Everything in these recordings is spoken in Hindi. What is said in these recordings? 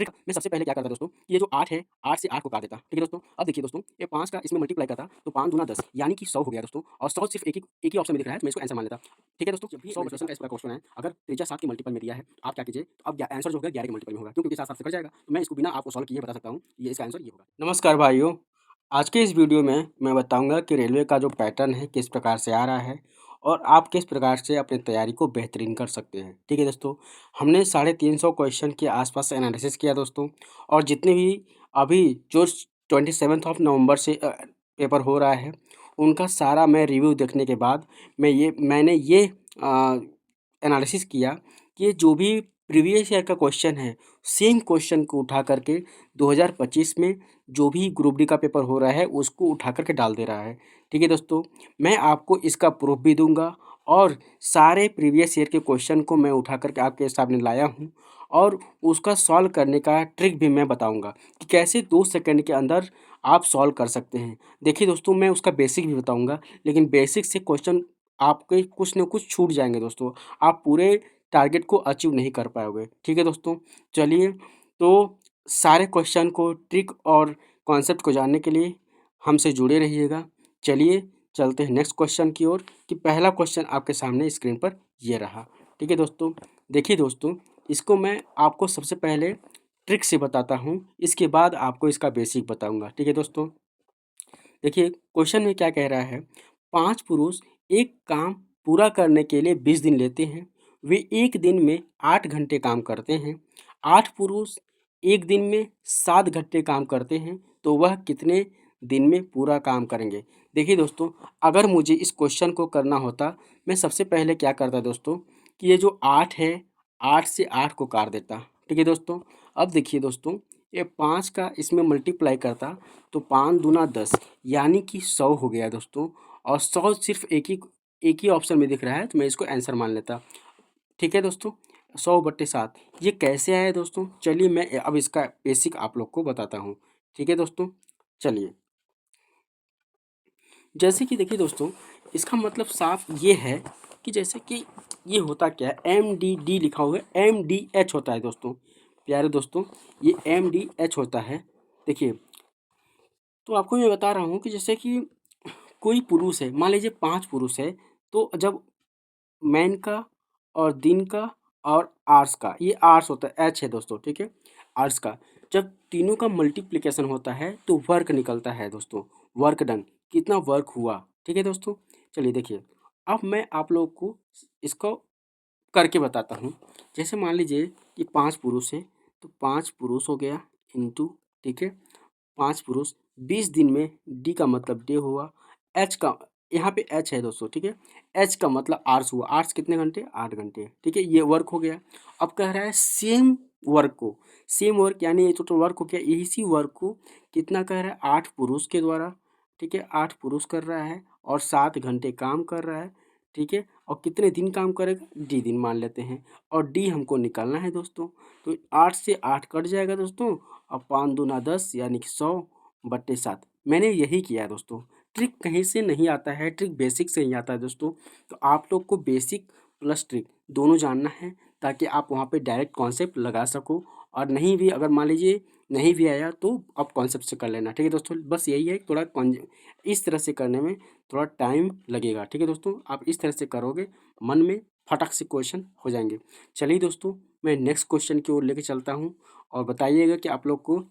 ट्रिक मैं सबसे पहले क्या करता दोस्तों, ये जो 8 है, 8 से 8 को काट देता, ठीक है दोस्तों। अब देखिए दोस्तों, ये 5 का इसमें मल्टीप्लाई करता, तो 5 दूना 10 यानी कि 100 हो गया दोस्तों। और 100 सिर्फ एक ही ऑप्शन में दिख रहा है, तो मैं इसको आंसर मान लेता। ठीक है दोस्तों, जब भी 100% का इस प्रकार क्वेश्चन है, अगर त्रिज्या 7 के मल्टीपल में दिया है, तो आप क्या कीजिए, तो अब आंसर जो होगा 11 के मल्टीपल में होगा, क्योंकि 7 से कट जाएगा। तो मैं इसको बिना आपको सॉल्व किए बता सकता हूँ, ये इसका आंसर ये होगा। नमस्कार भाइयों, आज के इस वीडियो में मैं बताऊंगा कि रेलवे का जो पैटर्न है किस प्रकार से आ रहा है और आप किस प्रकार से अपनी तैयारी को बेहतरीन कर सकते हैं। ठीक है दोस्तों, हमने 350 क्वेश्चन के आसपास एनालिसिस किया दोस्तों। और जितने भी अभी जो 27 नवंबर से पेपर हो रहा है, उनका सारा मैं रिव्यू देखने के बाद मैंने ये एनालिसिस किया कि जो भी प्रीवियस ईयर का क्वेश्चन है, सेम क्वेश्चन को उठा करके 2025 में जो भी ग्रुप डी का पेपर हो रहा है उसको उठा करके डाल दे रहा है। ठीक है दोस्तों, मैं आपको इसका प्रूफ भी दूंगा और सारे प्रीवियस ईयर के क्वेश्चन को मैं उठा करके आपके सामने लाया हूँ और उसका सॉल्व करने का ट्रिक भी मैं बताऊंगा कि कैसे 2 सेकंड के अंदर आप सॉल्व कर सकते हैं। देखिए दोस्तों, मैं उसका बेसिक भी बताऊंगा, लेकिन बेसिक से क्वेश्चन आपके कुछ न कुछ छूट जाएंगे दोस्तों। आप पूरे टारगेट को अचीव नहीं कर पाओगे। ठीक है दोस्तों, चलिए, तो सारे क्वेश्चन को, ट्रिक और कॉन्सेप्ट को जानने के लिए हमसे जुड़े रहिएगा। चलिए चलते हैं नेक्स्ट क्वेश्चन की ओर कि पहला क्वेश्चन आपके सामने स्क्रीन पर ये रहा। ठीक है दोस्तों, देखिए दोस्तों, इसको मैं आपको सबसे पहले ट्रिक से बताता हूँ, इसके बाद आपको इसका बेसिक बताऊँगा। ठीक है दोस्तों, देखिए क्वेश्चन में क्या कह रहा है। 5 पुरुष एक काम पूरा करने के लिए 20 दिन लेते हैं। वे एक दिन में 8 घंटे काम करते हैं। 8 पुरुष एक दिन में 7 घंटे काम करते हैं, तो वह कितने दिन में पूरा काम करेंगे। देखिए दोस्तों, अगर मुझे इस क्वेश्चन को करना होता, मैं सबसे पहले क्या करता दोस्तों कि ये जो 8 है, 8 से 8 को काट देता। ठीक है दोस्तों, अब देखिए दोस्तों, ये 5 का इसमें मल्टीप्लाई करता, तो 5 दूना 10 यानी कि 100 हो गया दोस्तों। और 100 सिर्फ एक ही ऑप्शन में दिख रहा है, तो मैं इसको आंसर मान लेता। ठीक है दोस्तों, 100/7 ये कैसे आया दोस्तों, चलिए मैं अब इसका बेसिक आप लोग को बताता हूँ। ठीक है दोस्तों, चलिए, जैसे कि देखिए दोस्तों, इसका मतलब साफ ये है कि जैसे कि ये होता क्या है, MDD लिखा हुआ है, MDH होता है दोस्तों। प्यारे दोस्तों, ये MDH होता है। देखिए, तो आपको मैं बता रहा हूँ कि जैसे कि कोई पुरुष है, मान लीजिए 5 पुरुष है, तो जब मैन का और दिन का और आर्स का, ये आर्स होता है, एच है दोस्तों, ठीक है, आर्स का, जब तीनों का मल्टीप्लिकेशन होता है तो वर्क निकलता है दोस्तों, वर्क डन, कितना वर्क हुआ। ठीक है दोस्तों, चलिए देखिए, अब मैं आप लोग को इसको करके बताता हूँ। जैसे मान लीजिए कि 5 पुरुष है, तो 5 पुरुष हो गया इंटू, ठीक है, 5 पुरुष 20 दिन में, डी का मतलब डे हुआ, एच का, यहाँ पे एच है दोस्तों, ठीक है, एच का मतलब आर्स हुआ, आर्स कितने घंटे, 8 घंटे। ठीक है, ये वर्क हो गया। अब कह रहा है सेम वर्क को, सेम वर्क यानी ये टोटल वर्क हो गया, इसी वर्क को कितना कह रहा है, 8 पुरुष के द्वारा। ठीक है, 8 पुरुष कर रहा है और 7 घंटे काम कर रहा है। ठीक है, और कितने दिन काम करेगा, डी दिन मान लेते हैं, और डी हमको निकालना है दोस्तों। तो 8 से 8 कट जाएगा दोस्तों, और 5 दूना 10 यानी कि 100/7। मैंने यही किया है दोस्तों। ट्रिक कहीं से नहीं आता है, ट्रिक बेसिक से ही आता है दोस्तों। तो आप लोग को बेसिक प्लस ट्रिक दोनों जानना है, ताकि आप वहाँ पे डायरेक्ट कॉन्सेप्ट लगा सको। और नहीं भी, अगर मान लीजिए नहीं भी आया, तो आप कॉन्सेप्ट से कर लेना। ठीक है दोस्तों, बस यही है, थोड़ा इस तरह से करने में थोड़ा टाइम लगेगा। ठीक है दोस्तों, आप इस तरह से करोगे, मन में फटक से क्वेश्चन हो जाएंगे। चलिए दोस्तों, मैं नेक्स्ट क्वेश्चन की ओर लेके चलता हूँ और बताइएगा कि आप लोग को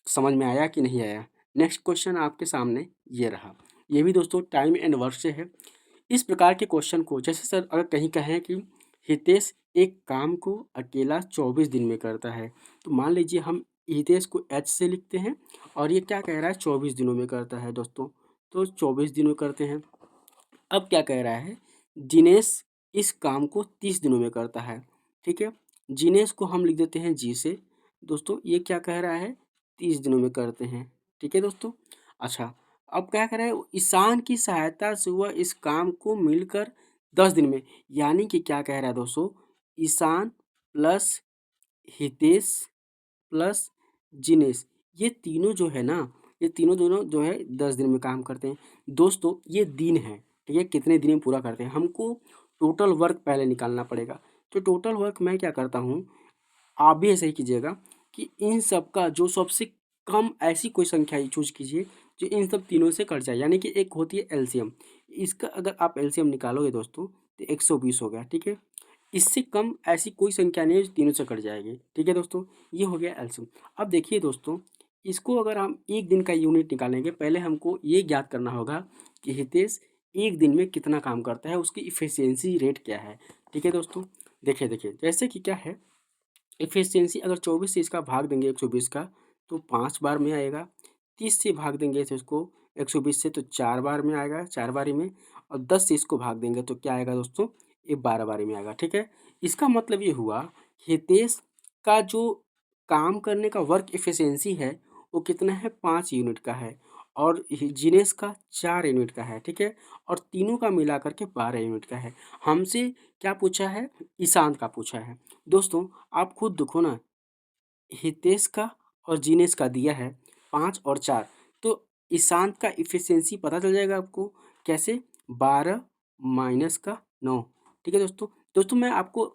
समझ में आया कि नहीं आया। नेक्स्ट क्वेश्चन आपके सामने ये रहा। ये भी दोस्तों टाइम एंड वर्क से है। इस प्रकार के क्वेश्चन को, जैसे सर अगर कहीं कहें कि हितेश एक काम को अकेला 24 दिन में करता है, तो मान लीजिए हम हितेश को एच से लिखते हैं और ये क्या कह रहा है, 24 दिनों में करता है दोस्तों। तो 24 दिनों में करते हैं। अब क्या कह रहा है, दिनेश इस काम को 30 दिनों में करता है। ठीक है, जिनेश को हम लिख देते हैं जी से दोस्तों। ये क्या कह रहा है, 30 दिनों में करते हैं। ठीक है दोस्तों, अच्छा, अब क्या कह रहा है, ईशान की सहायता से वह इस काम को मिलकर 10 दिन में, यानी कि क्या कह रहा है दोस्तों, ईशान प्लस हितेश प्लस जिनेश, ये तीनों जो है ना, ये तीनों दोनों जो है 10 दिन में काम करते हैं दोस्तों। ये दिन है, ठीक है, कितने दिन में पूरा करते हैं, हमको टोटल वर्क पहले निकालना पड़ेगा। तो टोटल वर्क मैं क्या करता हूँ, आप भी ऐसे ही कीजिएगा कि इन सब का जो सबसे कम ऐसी कोई संख्या चूज कीजिए जो इन सब तीनों से कट जाए, यानी कि एक होती है एलसीएम। इसका अगर आप एलसीएम निकालोगे दोस्तों तो 120 हो गया, ठीक है। इससे कम ऐसी कोई संख्या नहीं है जो तीनों से कट जाएगी, ठीक है दोस्तों। ये हो गया एलसीएम। अब देखिए दोस्तों, इसको अगर हम एक दिन का यूनिट निकालेंगे, पहले हमको ये ज्ञात करना होगा कि हितेश एक दिन में कितना काम करता है, उसकी इफिशियंसी रेट क्या है, ठीक है दोस्तों। देखिए देखिए जैसे कि क्या है, इफिशियंसी अगर 24 से इसका भाग देंगे 120 का तो 5 बार में आएगा। 30 से भाग देंगे तो इसको 120 से तो 4 बार में आएगा, 4 बारी में। और 10 से इसको भाग देंगे तो क्या आएगा दोस्तों, ये 12 बारी में आएगा, ठीक है। इसका मतलब ये हुआ हितेश का जो काम करने का वर्क इफिशियंसी है वो कितना है, 5 यूनिट का है। और जिनेश का 4 यूनिट का है, ठीक है। और तीनों का मिला करके 12 यूनिट का है। हमसे क्या पूछा है, ईशांत का पूछा है। दोस्तों आप खुद देखो ना, हितेश का और जिनेश का दिया है 5 और 4, तो ईशांत का इफिशियंसी पता चल जाएगा आपको कैसे, 12 माइनस का 9, ठीक है दोस्तों। दोस्तों मैं आपको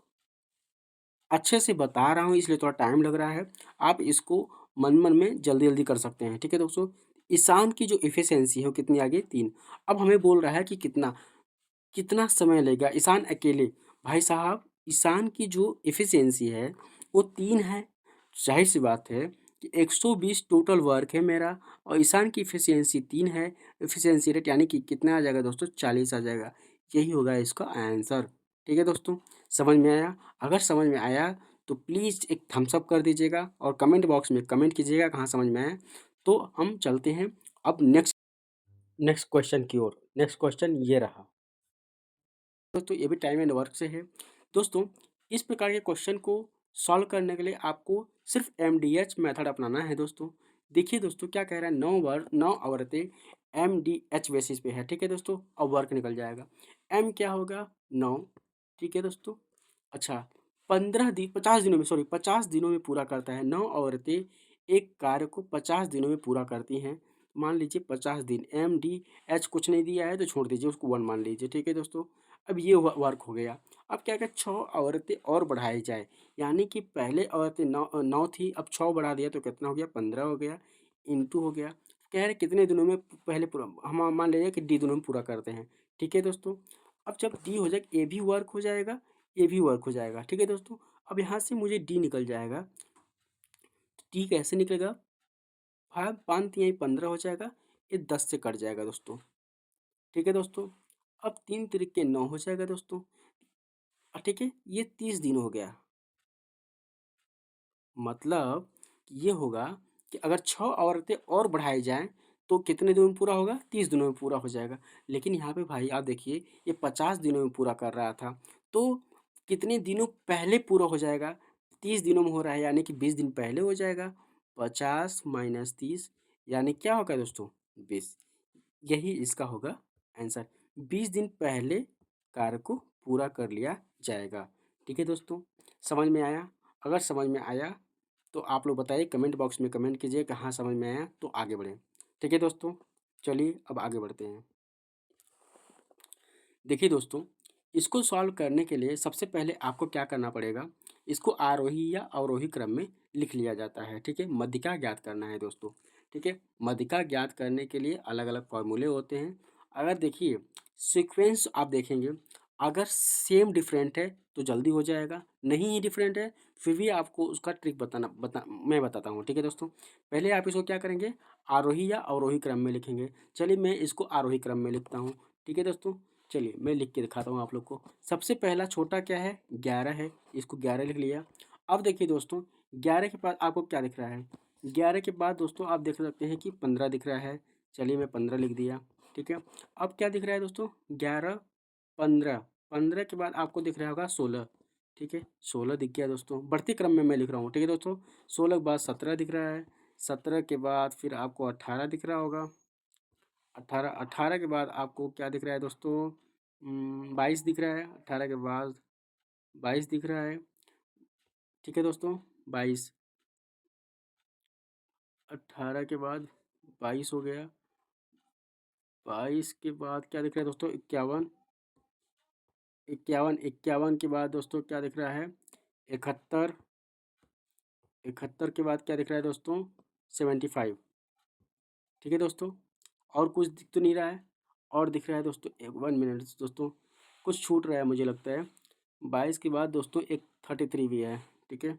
अच्छे से बता रहा हूँ इसलिए थोड़ा टाइम लग रहा है, आप इसको मन मन में जल्दी जल्दी कर सकते हैं, ठीक है दोस्तों। ईशान की जो इफिशियंसी है वो कितनी आ गई, 3। अब हमें बोल रहा है कि कितना कितना समय लेगा ईशान अकेले। भाई साहब ईशान की जो इफिशियंसी है वो 3 है। जाहिर सी बात है कि 120 टोटल वर्क है मेरा और ईशान की इफिशियंसी 3 है। इफिशियंसी रेट यानी कि कितना आ जाएगा दोस्तों, 40 आ जाएगा। यही होगा इसका आंसर, ठीक है दोस्तों। समझ में आया? अगर समझ में आया तो प्लीज़ एक थम्स अप कर दीजिएगा और कमेंट बॉक्स में कमेंट कीजिएगा कहाँ समझ में आया। तो हम चलते हैं अब नेक्स्ट नेक्स्ट क्वेश्चन की ओर। नेक्स्ट क्वेश्चन ये रहा दोस्तों, ये भी टाइम एंड वर्क से है। दोस्तों इस प्रकार के क्वेश्चन को सॉल्व करने के लिए आपको सिर्फ एमडीएच मेथड अपनाना है दोस्तों। देखिए दोस्तों क्या कह रहा है, 9 औरतें एमडीएच बेसिस पे है, ठीक है दोस्तों। और वर्क निकल जाएगा, एम क्या होगा, 9, ठीक है दोस्तों। अच्छा 50 दिनों में, सॉरी 50 दिनों में पूरा करता है। 9 औरतें एक कार्य को 50 दिनों में पूरा करती हैं। मान लीजिए 50 दिन, एम डी एच कुछ नहीं दिया है तो छोड़ दीजिए, उसको 1 मान लीजिए, ठीक है दोस्तों। अब ये वर्क हो गया। अब क्या क्या 6 औरतें और बढ़ाई जाए, यानी कि पहले औरतें 9 थी, अब 6 बढ़ा दिया तो कितना हो गया, 15 हो गया, इंटू हो गया। कह रहे कितने दिनों में पहले पूरा, हम मान लीजिए कि डी दिनों में पूरा करते हैं, ठीक है दोस्तों। अब जब डी हो जाए ए भी वर्क हो जाएगा, ए भी वर्क हो जाएगा, ठीक है दोस्तों। अब यहाँ से मुझे डी निकल जाएगा, डी कैसे निकलेगा, 5 5 3 15 हो जाएगा, ये 10 से कट जाएगा दोस्तों, ठीक है दोस्तों। अब 3 तरीके 9 हो जाएगा दोस्तों, ठीक है। ये 30 दिन हो गया, मतलब ये होगा कि अगर 6 औरतें और बढ़ाई जाएं तो कितने दिनों में पूरा होगा, 30 दिनों में पूरा हो जाएगा। लेकिन यहाँ पे भाई आप देखिए ये 50 दिनों में पूरा कर रहा था, तो कितने दिनों पहले पूरा हो जाएगा, 30 दिनों में हो रहा है यानी कि 20 दिन पहले हो जाएगा। 50 माइनस 30 यानी क्या होगा दोस्तों, 20। यही इसका होगा आंसर, 20 दिन पहले कार्य को पूरा कर लिया जाएगा, ठीक है दोस्तों। समझ में आया? अगर समझ में आया तो आप लोग बताइए, कमेंट बॉक्स में कमेंट कीजिए कहाँ समझ में आया, तो आगे बढ़ें, ठीक है दोस्तों। चलिए अब आगे बढ़ते हैं। देखिए दोस्तों, इसको सॉल्व करने के लिए सबसे पहले आपको क्या करना पड़ेगा, इसको आरोही या अवरोही क्रम में लिख लिया जाता है, ठीक है। मध्यिका ज्ञात करना है दोस्तों, ठीक है। मध्यिका ज्ञात करने के लिए अलग अलग फॉर्मूले होते हैं। अगर देखिए सीक्वेंस आप देखेंगे, अगर सेम डिफरेंट है तो जल्दी हो जाएगा, नहीं ही डिफरेंट है फिर भी आपको उसका ट्रिक मैं बताता हूँ, ठीक है दोस्तों। पहले आप इसको क्या करेंगे, आरोही या अवरोही क्रम में लिखेंगे। चलिए मैं इसको आरोही क्रम में लिखता हूँ, ठीक है दोस्तों। चलिए मैं लिख के दिखाता हूँ आप लोग को। सबसे पहला छोटा क्या है, 11 है, इसको 11 लिख लिया। अब देखिए दोस्तों 11 के बाद आपको क्या दिख रहा है, 11 के बाद दोस्तों आप देख सकते हैं कि 15 दिख रहा है। चलिए मैं 15 लिख दिया, ठीक है। अब क्या दिख रहा है दोस्तों, 11 15, 15 के बाद आपको दिख रहा होगा 16, ठीक है। 16 दिख गया दोस्तों, बढ़ती क्रम में मैं लिख रहा हूँ, ठीक है दोस्तों। 16 के बाद 17 दिख रहा है, 17 के बाद फिर आपको 18 दिख रहा होगा, 18 के बाद आपको क्या दिख रहा है दोस्तों, 22 दिख रहा है। 18 के बाद 22 दिख रहा है, ठीक है दोस्तों। 22, 18 के बाद 22 हो गया। 22 के बाद क्या दिख रहा है दोस्तों, 51, 51 के बाद दोस्तों क्या दिख रहा है, 71, 71 के बाद क्या दिख रहा है दोस्तों? 75। ठीक है दोस्तों, और कुछ दिख तो नहीं रहा है? और दिख रहा है दोस्तों, 1 मिनट दोस्तों, कुछ छूट रहा है मुझे लगता है। 22 के बाद दोस्तों एक 33 भी है। ठीक है,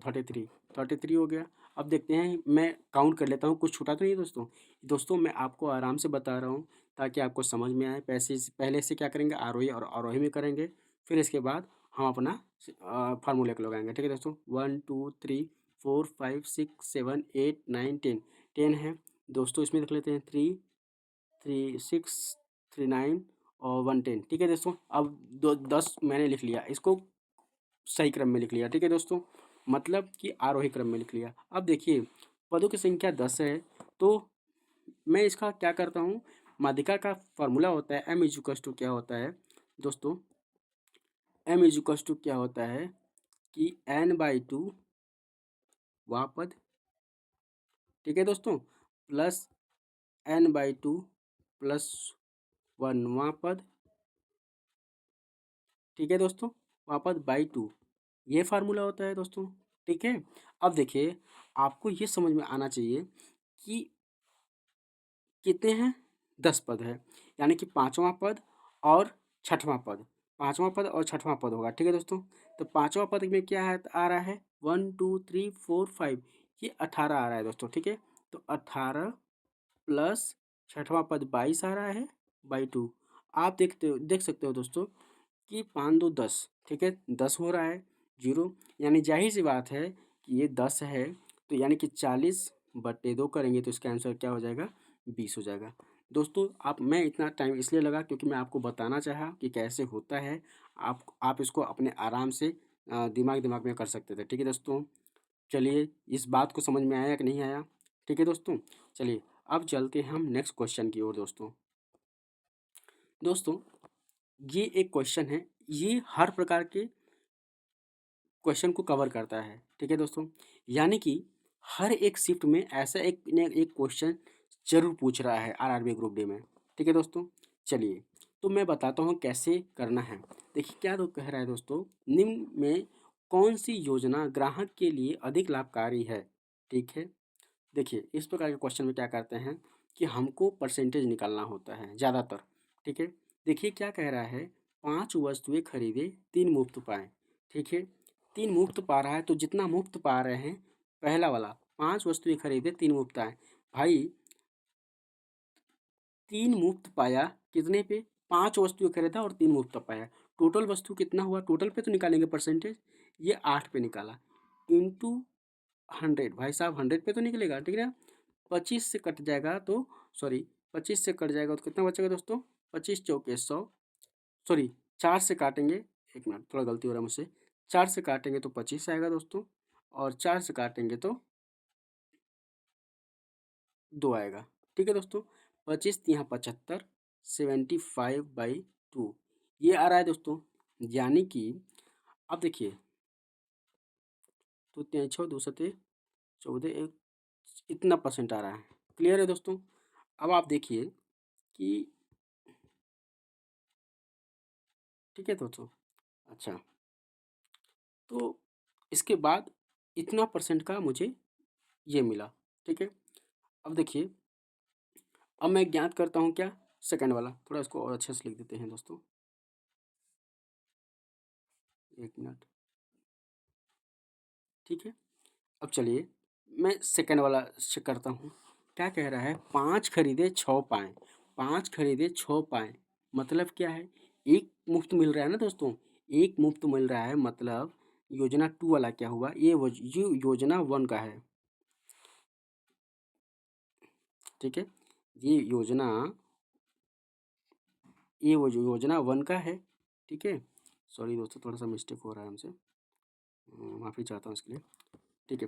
33, 33 हो गया। अब देखते हैं, मैं काउंट कर लेता हूँ, कुछ छूटा तो नहीं दोस्तों। दोस्तों मैं आपको आराम से बता रहा हूँ ताकि आपको समझ में आए। पहले से क्या करेंगे, आरोही और अवरोही में करेंगे, फिर इसके बाद हम अपना फार्मूले को लगाएंगे। ठीक है दोस्तों, 1 2 3 4 5 6 7 8 9 10, 10 है दोस्तों। इसमें देख लेते हैं 3 3 6 3 9 और 110। ठीक है दोस्तों, अब 10 मैंने लिख लिया, इसको सही क्रम में लिख लिया। ठीक है दोस्तों, मतलब कि आरोही क्रम में लिख लिया। अब देखिए, पदों की संख्या 10 है, तो मैं इसका क्या करता हूँ, माध्यिका का फॉर्मूला होता है m इजुकस टू क्या होता है दोस्तों, m इजुकस टू क्या होता है कि n/2 वह पद, ठीक है दोस्तों, प्लस n/2 प्लस 1वां पद, ठीक है दोस्तों, वहाँ पद बाई 2, ये फार्मूला होता है दोस्तों। ठीक है, अब देखिए, आपको ये समझ में आना चाहिए कि कितने हैं, 10 पद है, यानी कि 5वां पद और 6वां पद, 5वां पद और 6वां पद होगा। ठीक है दोस्तों, तो 5वां पद में क्या है, आ रहा है 1 2 3 4 5, ये 18 आ रहा है दोस्तों। ठीक है, तो 18 प्लस 6वां पद 22 आ रहा है बाई 2। आप देख सकते हो दोस्तों कि 5 2 10, ठीक है, 10 हो रहा है, जीरो, यानी जाहिर सी बात है कि ये 10 है, तो यानी कि 40/2 करेंगे तो इसका आंसर क्या हो जाएगा, 20 हो जाएगा। दोस्तों मैं इतना टाइम इसलिए लगा क्योंकि मैं आपको बताना चाहा कि कैसे होता है। आप इसको अपने आराम से दिमाग दिमाग में कर सकते थे। ठीक है दोस्तों, चलिए, इस बात को समझ में आया कि नहीं आया? ठीक है दोस्तों, चलिए अब चलते हैं हम नेक्स्ट क्वेश्चन की ओर। दोस्तों ये एक क्वेश्चन है, ये हर प्रकार के क्वेश्चन को कवर करता है। ठीक है दोस्तों, यानी कि हर एक शिफ्ट में ऐसा एक न एक क्वेश्चन जरूर पूछ रहा है आरआरबी ग्रुप डी में। ठीक है दोस्तों, चलिए तो मैं बताता हूँ कैसे करना है। देखिए क्या तो कह रहा है दोस्तों, निम्न में कौन सी योजना ग्राहक के लिए अधिक लाभकारी है। ठीक है, देखिए इस प्रकार के क्वेश्चन में क्या करते हैं कि हमको परसेंटेज निकालना होता है ज़्यादातर। ठीक है, देखिए क्या कह रहा है, 5 वस्तुएं खरीदे 3 मुफ्त पाए। ठीक है, 3 मुफ्त पा रहा है, तो जितना मुफ्त पा रहे हैं, पहला वाला 5 वस्तुएं खरीदे 3 मुफ्त आए, भाई 3 मुफ्त पाया कितने पे, 5 वस्तुएं खरीदा और 3 मुफ्त पाया, टोटल वस्तु कितना हुआ, टोटल पे तो निकालेंगे परसेंटेज, ये 8 पे निकाला, इंटू 100, भाई साहब 100 पे तो निकलेगा। ठीक है ना, 25 से कट जाएगा तो, सॉरी 25 से कट जाएगा तो कितना बचेगा दोस्तों, 25 चौके 100, सॉरी 4 से काटेंगे, एक मिनट थोड़ा गलती हो रहा है मुझसे, 4 से काटेंगे तो 25 आएगा दोस्तों, और 4 से काटेंगे तो 2 आएगा। ठीक है दोस्तों, 25 यहाँ 75, 75/2 ये आ रहा है दोस्तों, यानी कि अब देखिए, तो 6 2 7 14, इतना परसेंट आ रहा है। क्लियर है दोस्तों, अब आप देखिए कि, ठीक है दोस्तों, अच्छा, तो इसके बाद इतना परसेंट का मुझे ये मिला। ठीक है, अब देखिए, अब मैं ज्ञात करता हूँ क्या, सेकंड वाला, थोड़ा इसको और अच्छे से लिख देते हैं दोस्तों, एक मिनट। ठीक है, अब चलिए मैं सेकंड वाला चेक करता हूँ, क्या कह रहा है, 5 खरीदे 6 पाए, 5 खरीदे 6 पाए, मतलब क्या है, एक मुफ्त मिल रहा है ना दोस्तों, एक मुफ्त मिल रहा है, मतलब योजना 2 वाला क्या हुआ, ये योजना 1 का है। ठीक है, ये योजना, ये वो जो योजना 1 का है। ठीक है, सॉरी दोस्तों थोड़ा सा मिस्टेक हो रहा है हमसे, माफ़ी चाहता हूँ इसके लिए। ठीक है,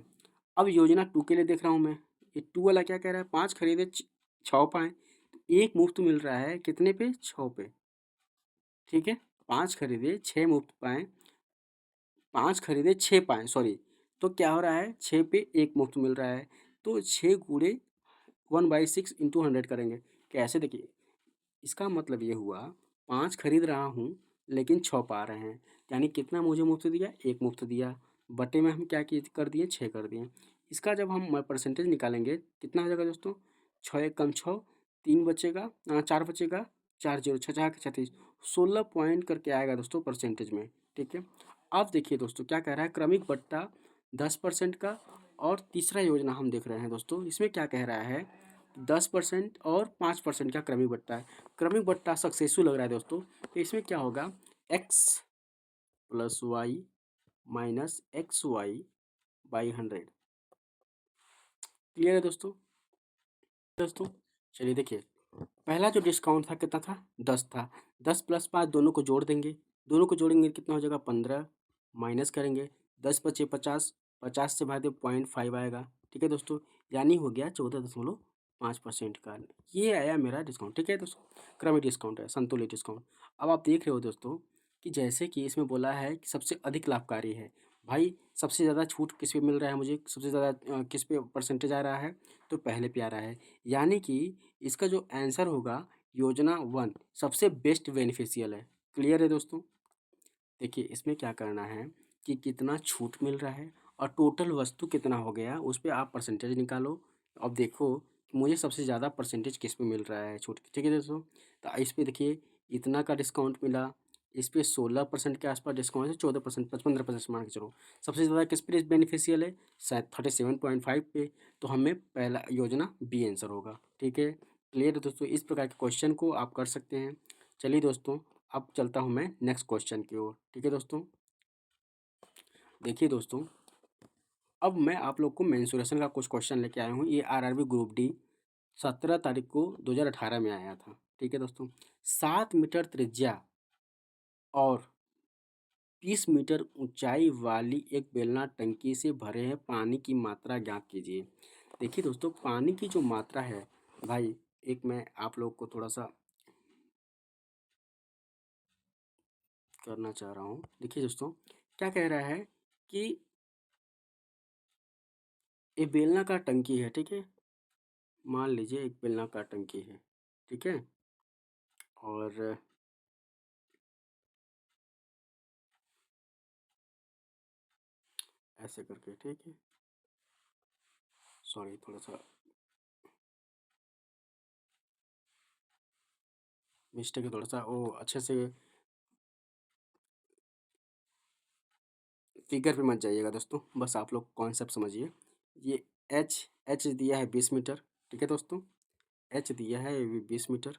अब योजना 2 के लिए देख रहा हूँ मैं, ये 2 वाला क्या कह रहा है, 5 खरीदे 6 पाए, तो एक मुफ्त मिल रहा है कितने पे, 6 पे। ठीक है, 5 खरीदे 6 मुफ्त पाए, 5 खरीदे 6 पाए, सॉरी, तो क्या हो रहा है, 6 पे एक मुफ्त मिल रहा है, तो 6 × 1/6 इंटू 100 करेंगे। कैसे, देखिए इसका मतलब ये हुआ, 5 खरीद रहा हूँ लेकिन 6 पा रहे हैं, यानी कितना मुझे मुफ्त दिया, एक मुफ्त दिया, बटे में हम क्या किए कर दिए, 6 कर दिए। इसका जब हम परसेंटेज निकालेंगे कितना हो जाएगा दोस्तों, 6 एक कम 6, 3 बचेगा, 4 बचेगा, 4 0 6 4 36, 16 पॉइंट करके आएगा दोस्तों परसेंटेज में। ठीक है, अब देखिए दोस्तों क्या कह रहा है, क्रमिक बट्टा 10% का, और तीसरा योजना हम देख रहे हैं दोस्तों, इसमें क्या कह रहा है, 10% और 5% का क्रमिक बट्टा है। क्रमिक बट्टा सक्सेसफुल लग रहा है दोस्तों, तो इसमें क्या होगा, x plus Y minus X Y by 100। Clear है दोस्तों। दोस्तों चलिए देखिए, पहला जो डिस्काउंट था कितना था, 10 था। 10 प्लस 5 दोनों को जोड़ देंगे, दोनों को जोड़ेंगे कितना हो जाएगा, 15, माइनस करेंगे, 10 बचे 50, 50 से भागे 0.5 आएगा। ठीक है दोस्तों, यानी हो गया 14.5% का, ये आया मेरा डिस्काउंट। ठीक है दोस्तों, क्रमिक डिस्काउंट है, संतुलित डिस्काउंट। अब आप देख रहे हो दोस्तों कि जैसे कि इसमें बोला है कि सबसे अधिक लाभकारी है, भाई सबसे ज़्यादा छूट किस पे मिल रहा है मुझे, सबसे ज़्यादा किस पे परसेंटेज आ रहा है, तो पहले पे आ रहा है। यानी कि इसका जो आंसर होगा, योजना 1 सबसे बेस्ट बेनिफिशियल है। क्लियर है दोस्तों। देखिए इसमें क्या करना है कि कितना छूट मिल रहा है और टोटल वस्तु कितना हो गया, उस पे आप परसेंटेज निकालो। अब देखो कि मुझे सबसे ज़्यादा परसेंटेज किस पे मिल रहा है छूट। ठीक है दोस्तों, तो इस पे देखिए इतना का डिस्काउंट मिला, इस पे 16% के आसपास डिस्काउंट है, 14% 15% मान के चलो। सबसे ज़्यादा किस पे बेनिफिशियल है, शायद 37.5 पे, तो हमें पहला योजना बी आंसर होगा। ठीक है, क्लियर है दोस्तों। इस प्रकार के क्वेश्चन को आप कर सकते हैं। चलिए दोस्तों, अब चलता हूँ मैं नेक्स्ट क्वेश्चन की ओर। ठीक है दोस्तों, देखिए दोस्तों, अब मैं आप लोग को मेंसुरेशन का कुछ क्वेश्चन लेके आया हूँ। ये आरआरबी ग्रुप डी 17 तारीख को 2018 में आया था। ठीक है दोस्तों, 7 मीटर त्रिज्या और 30 मीटर ऊंचाई वाली एक बेलना टंकी से भरे हैं पानी की मात्रा ज्ञात कीजिए। देखिए दोस्तों, पानी की जो मात्रा है भाई, एक मैं आप लोग को थोड़ा सा करना चाह रहा हूँ। देखिए दोस्तों, क्या कह रहा है कि ये बेलनाकार टंकी है। ठीक है, मान लीजिए एक बेलनाकार टंकी है। ठीक है, और ऐसे करके, ठीक है, सॉरी थोड़ा सा मिस्टेक है, थोड़ा सा वो अच्छे से फिगर पे मत जाइएगा दोस्तों, बस आप लोग कॉन्सेप्ट समझिए। ये एच एच दिया है 20 मीटर। ठीक है दोस्तों, एच दिया है 20 मीटर।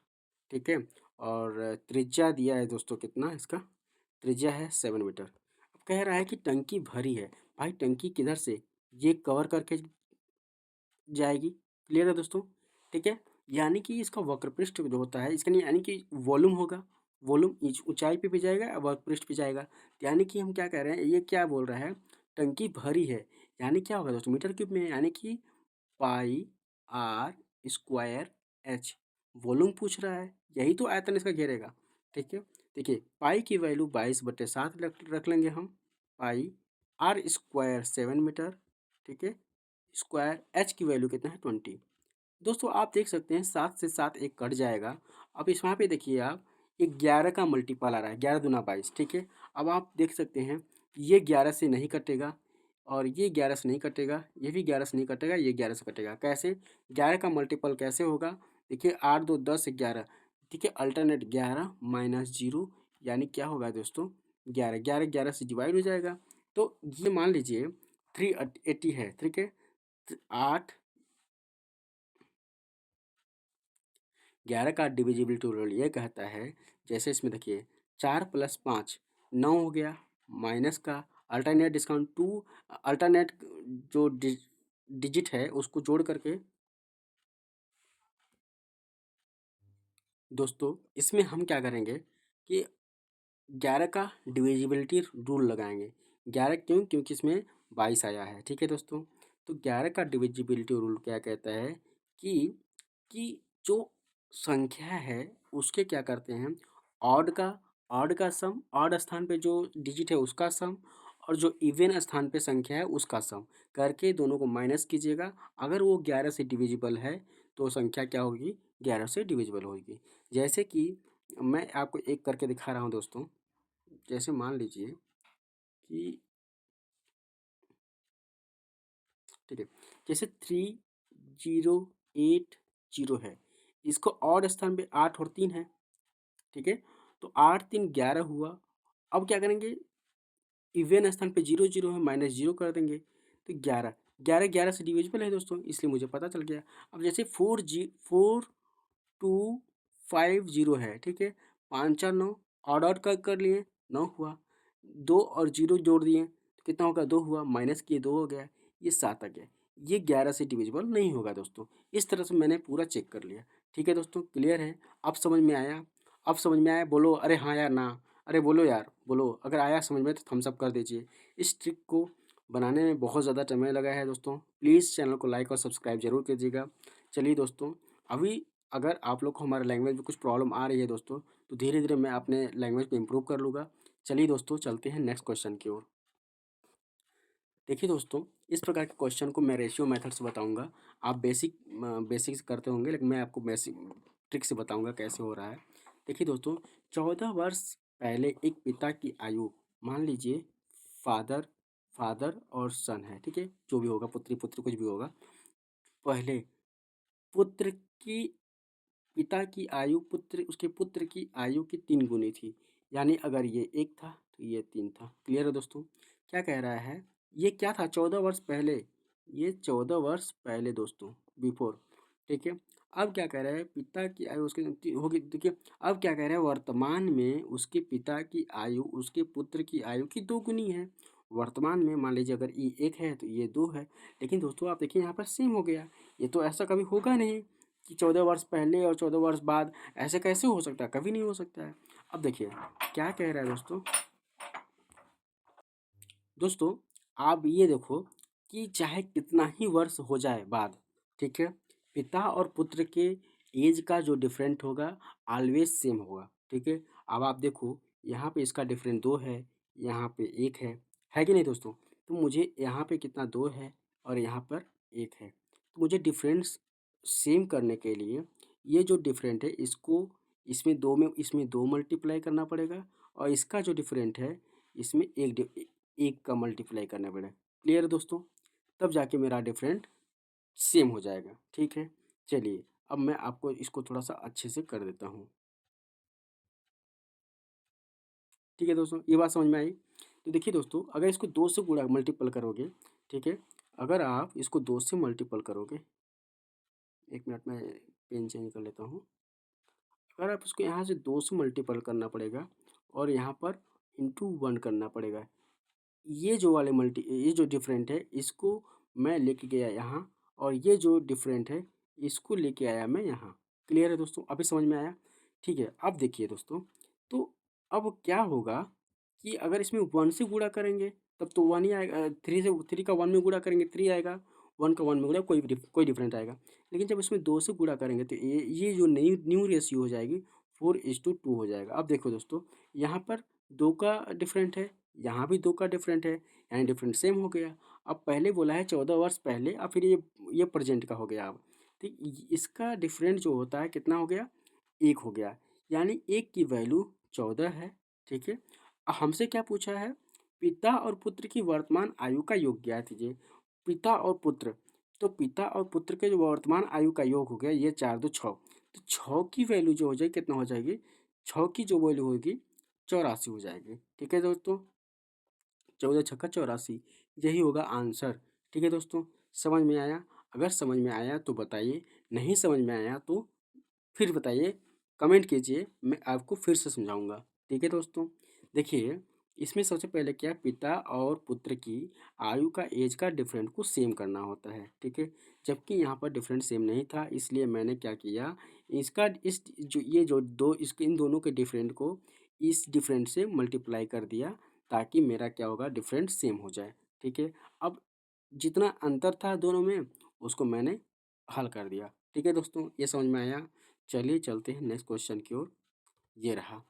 ठीक है, और त्रिज्या दिया है दोस्तों कितना, इसका त्रिज्या है 7 मीटर। अब कह रहा है कि टंकी भरी है। भाई टंकी किधर से, ये कवर करके जाएगी। क्लियर है दोस्तों। ठीक है, यानी कि इसका वक्र पृष्ठ जो होता है इसका, नहीं यानी कि वॉल्यूम होगा, वॉल्यूम ऊंचाई पे भी जाएगा और वक्र पृष्ठ पे जाएगा। यानी कि हम क्या कह रहे हैं, ये क्या बोल रहा है, टंकी भरी है, यानी क्या होगा दोस्तों, मीटर क्यूब में, यानी कि पाई आर स्क्वायर एच। वॉल्यूम पूछ रहा है, यही तो आयतन इसका घेरेगा। ठीक है, देखिए पाई की वैल्यू 22/7 रख लेंगे हम, पाई आर स्क्वायर 7 मीटर। ठीक है, स्क्वायर एच की वैल्यू कितना है 20। दोस्तों आप देख सकते हैं 7 से 7 एक कट जाएगा। अब इस वहाँ पे देखिए आप, ये 11 का मल्टीपल आ रहा है, 11 दूना 22। ठीक है, अब आप देख सकते हैं ये 11 से नहीं कटेगा, और ये 11 से नहीं कटेगा, ये भी 11 से नहीं कटेगा, ये 11 से कटेगा। कैसे, 11 का मल्टीपल कैसे होगा, देखिए 8 2 10 11। ठीक है, अल्टरनेट 11 माइनस 0, यानी क्या होगा दोस्तों, 11 11 11 से डिवाइड हो जाएगा। तो ये मान लीजिए 380 है। ठीक है, 8 11 का डिविजिबिलिटी रूल ये कहता है, जैसे इसमें देखिए 4 + 5 9 हो गया, माइनस का अल्टरनेट डिस्काउंट 2, अल्टरनेट जो डिजिट है उसको जोड़ करके, दोस्तों इसमें हम क्या करेंगे कि 11 का डिविजिबिलिटी रूल लगाएंगे। 11 क्यों, क्योंकि इसमें 22 आया है। ठीक है दोस्तों, तो 11 का डिविजिबिलिटी रूल क्या कहता है कि कि जो संख्या है उसके क्या करते हैं, ऑड का सम, ऑड स्थान पे जो डिजिट है उसका सम, और जो इवन स्थान पे संख्या है उसका सम करके दोनों को माइनस कीजिएगा। अगर वो 11 से डिविजिबल है तो संख्या क्या होगी, 11 से डिविजिबल होगी। जैसे कि मैं आपको एक करके दिखा रहा हूँ दोस्तों। जैसे मान लीजिए कि ठीक है। जैसे 3080 है, इसको ऑड स्थान पे 8 और 3 है, ठीक है। तो 8 3 11 हुआ। अब क्या करेंगे, इवन स्थान पे 0 0 है, -0 कर देंगे तो 11, 11 11 से डिविजिबल है दोस्तों, इसलिए मुझे पता चल गया। अब जैसे 4250 है, ठीक है, 5 4 9, ऑड ऑड कर लिए, 9 हुआ, 2 और 0 जोड़ दिए तो कितना होगा, 2 हुआ, माइनस किए 2 हो गया, ये 7 आ गया। ये 11 से डिविजिबल नहीं होगा दोस्तों। इस तरह से मैंने पूरा चेक कर लिया। ठीक है दोस्तों, क्लियर है? अब समझ में आया? अब समझ में आया बोलो, अरे हाँ यार ना, अरे बोलो यार बोलो, अगर आया समझ में तो थम्स अप कर दीजिए। इस ट्रिक को बनाने में बहुत ज़्यादा समय लगा है दोस्तों। प्लीज़ चैनल को लाइक और सब्सक्राइब जरूर कीजिएगा। चलिए दोस्तों, अभी अगर आप लोग को हमारे लैंग्वेज में कुछ प्रॉब्लम आ रही है दोस्तों, तो धीरे धीरे मैं अपने लैंग्वेज पे इम्प्रूव कर लूँगा। चलिए दोस्तों, चलते हैं नेक्स्ट क्वेश्चन की ओर। देखिए दोस्तों, इस प्रकार के क्वेश्चन को मैं रेशियो मेथड से बताऊंगा। आप बेसिक करते होंगे, लेकिन मैं आपको बेसिक ट्रिक से बताऊंगा कैसे हो रहा है। देखिए दोस्तों, 14 वर्ष पहले एक पिता की आयु, मान लीजिए फादर फादर और सन है, ठीक है, जो भी होगा, पुत्री पुत्र कुछ भी होगा। पहले पुत्र की पिता की आयु उसके पुत्र की आयु की 3 गुनी थी। यानी अगर ये 1 था तो ये 3 था। क्लियर है दोस्तों? क्या कह रहा है, ये क्या था, 14 वर्ष पहले, ये 14 वर्ष पहले दोस्तों, बिफोर। ठीक है। अब क्या कह रहा है, पिता की आयु उसके होगी, देखिए। अब क्या कह रहा है, वर्तमान में उसके पिता की आयु उसके पुत्र की आयु की 2 गुनी है। वर्तमान में मान लीजिए अगर ये 1 है तो ये 2 है। लेकिन दोस्तों आप देखिए, यहाँ पर सेम हो गया। ये तो ऐसा कभी होगा नहीं कि 14 वर्ष पहले और 14 वर्ष बाद, ऐसे कैसे हो सकता है, कभी नहीं हो सकता है। अब देखिए क्या कह रहा है दोस्तों। दोस्तों आप ये देखो कि चाहे कितना ही वर्ष हो जाए बाद, ठीक है, पिता और पुत्र के एज का जो डिफरेंट होगा ऑलवेज सेम होगा। ठीक है। अब आप देखो, यहाँ पे इसका डिफरेंट 2 है, यहाँ पे 1 है कि नहीं दोस्तों? तो मुझे यहाँ पे कितना, 2 है और यहाँ पर 1 है। तो मुझे डिफरेंस सेम करने के लिए ये जो डिफरेंट है इसको इसमें 2 मल्टीप्लाई करना पड़ेगा, और इसका जो डिफरेंट है इसमें एक का मल्टीप्लाई करना पड़ेगा। क्लियर है दोस्तों? तब जाके मेरा डिफरेंट सेम हो जाएगा। ठीक है। चलिए अब मैं आपको इसको थोड़ा सा अच्छे से कर देता हूँ। ठीक है दोस्तों, ये बात समझ में आई? तो देखिए दोस्तों, अगर इसको 2 से गुणा मल्टीपल करोगे, ठीक है, अगर आप इसको 2 से मल्टीपल करोगे, 1 मिनट में पेन चेंज कर लेता हूँ। अगर आप इसको यहाँ से 2 से मल्टीपल करना पड़ेगा और यहाँ पर इंटू 1 करना पड़ेगा। ये जो डिफरेंट है इसको मैं लेके गया यहाँ, और ये जो डिफरेंट है इसको लेके आया मैं यहाँ। क्लियर है दोस्तों? अभी समझ में आया? ठीक है। अब देखिए दोस्तों, तो अब क्या होगा कि अगर इसमें 1 से गुणा करेंगे तब तो 1 ही आएगा, 3 का 1 में गुणा करेंगे 3 आएगा, 1 का 1 में गुणा कोई डिफरेंट आएगा। लेकिन जब इसमें 2 से गुणा करेंगे तो ये जो नई न्यू रेशियो हो जाएगी 4:2 हो जाएगा। अब देखो दोस्तों, यहाँ पर 2 का डिफरेंट है, यहाँ भी 2 का डिफरेंट है, यानी डिफरेंट सेम हो गया। अब पहले बोला है 14 वर्ष पहले, अब फिर ये प्रेजेंट का हो गया। अब ठीक, इसका डिफरेंट जो होता है कितना हो गया, 1 हो गया, यानी 1 की वैल्यू 14 है। ठीक है। हमसे क्या पूछा है, पिता और पुत्र की वर्तमान आयु का योग ज्ञात कीजिए। पिता और पुत्र, तो पिता और पुत्र के जो वर्तमान आयु का योग हो गया, ये 4 2 6, तो 6 की वैल्यू जो हो जाएगी कितना हो जाएगी, 6 की जो वैल्यू होगी 84 हो जाएगी। ठीक है दोस्तों, 14 छक्का 84, यही होगा आंसर। ठीक है दोस्तों, समझ में आया? अगर समझ में आया तो बताइए, नहीं समझ में आया तो फिर बताइए, कमेंट कीजिए, मैं आपको फिर से समझाऊंगा। ठीक है दोस्तों, देखिए, इसमें सबसे पहले क्या है, पिता और पुत्र की आयु का एज का डिफरेंट को सेम करना होता है। ठीक है। जबकि यहाँ पर डिफरेंट सेम नहीं था, इसलिए मैंने क्या किया, इसका इस जो ये जो दो इसके इन दोनों के डिफरेंट को इस डिफरेंट से मल्टीप्लाई कर दिया, ताकि मेरा क्या होगा, डिफरेंट सेम हो जाए। ठीक है। अब जितना अंतर था दोनों में उसको मैंने हल कर दिया। ठीक है दोस्तों, ये समझ में आया? चलिए चलते हैं नेक्स्ट क्वेश्चन की ओर। ये रहा।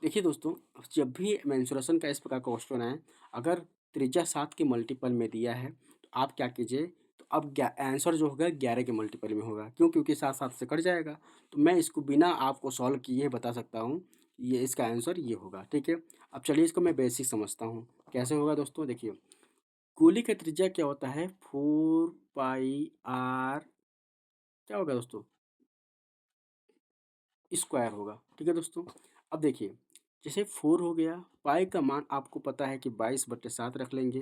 देखिए दोस्तों, जब भी मेंसुरेशन का इस प्रकार का क्वेश्चन आए, अगर त्रिज्या 7 के मल्टीपल में दिया है तो आप क्या कीजिए, तो अब आंसर जो होगा 11 के मल्टीपल में होगा। क्यों? क्योंकि 7 7 से कट जाएगा। तो मैं इसको बिना आपको सॉल्व किए बता सकता हूँ, ये इसका आंसर ये होगा। ठीक है। अब चलिए इसको मैं बेसिक समझता हूँ कैसे होगा दोस्तों। देखिए, गोली का त्रिज्या क्या होता है? 4 पाई r क्या होगा दोस्तों? स्क्वायर होगा। ठीक है दोस्तों। अब देखिए, जैसे 4 हो गया, पाई का मान आपको पता है कि 22/7 रख लेंगे।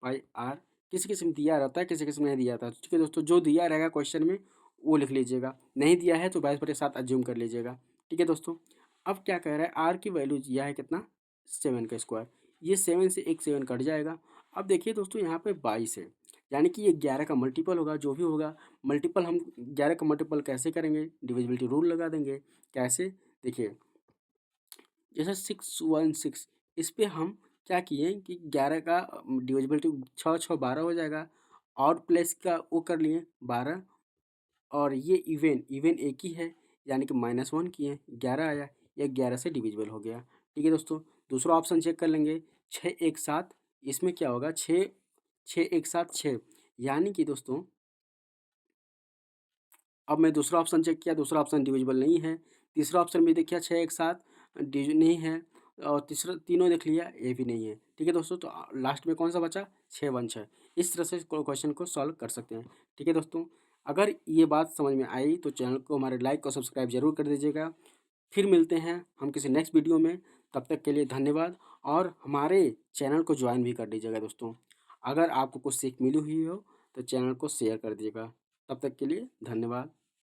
पाई आर किसी किसी में दिया रहता है, किसी किसी में नहीं दिया रहता है। ठीक है दोस्तों, जो दिया रहेगा क्वेश्चन में वो लिख लीजिएगा, नहीं दिया है तो 22/7 अज्यूम कर लीजिएगा। ठीक है दोस्तों। अब क्या कह रहा है, आर की वैल्यू दिया है कितना? 7 का स्क्वायर। ये 7 से एक 7 कट जाएगा। अब देखिए दोस्तों, यहाँ पे 22 है, यानी कि ये 11 का मल्टीपल होगा। जो भी होगा मल्टीपल, हम 11 का मल्टीपल कैसे करेंगे? डिविजिबिलिटी रूल लगा देंगे। कैसे? देखिए, जैसे 616, इस पे हम क्या किए कि 11 का डिविजिबिलिटी, 6 6 12 हो जाएगा, और प्लस का वो कर लिए 12, और ये इवन इवन एक ही है, यानी कि -1 किए, 11 आया, ये 11 से डिविजिबल हो गया। ठीक है दोस्तों। दूसरा ऑप्शन चेक कर लेंगे, 6 1 7, इसमें क्या होगा? 6 6 1 7 6, यानी कि दोस्तों अब मैं दूसरा ऑप्शन चेक किया, दूसरा ऑप्शन डिविजिबल नहीं है। तीसरा ऑप्शन भी देखिए, 6 1 7 डिवि नहीं है, और तीसरा तीनों देख लिया, ये भी नहीं है। ठीक है दोस्तों, तो लास्ट में कौन सा बचा? 6 1 6। इस तरह से क्वेश्चन को सॉल्व कर सकते हैं। ठीक है दोस्तों, अगर ये बात समझ में आई तो चैनल को हमारे लाइक और सब्सक्राइब जरूर कर दीजिएगा। फिर मिलते हैं हम किसी नेक्स्ट वीडियो में। तब तक के लिए धन्यवाद, और हमारे चैनल को ज्वाइन भी कर दीजिएगा दोस्तों। अगर आपको कुछ सीख मिली हुई हो तो चैनल को शेयर कर दीजिएगा। तब तक के लिए धन्यवाद।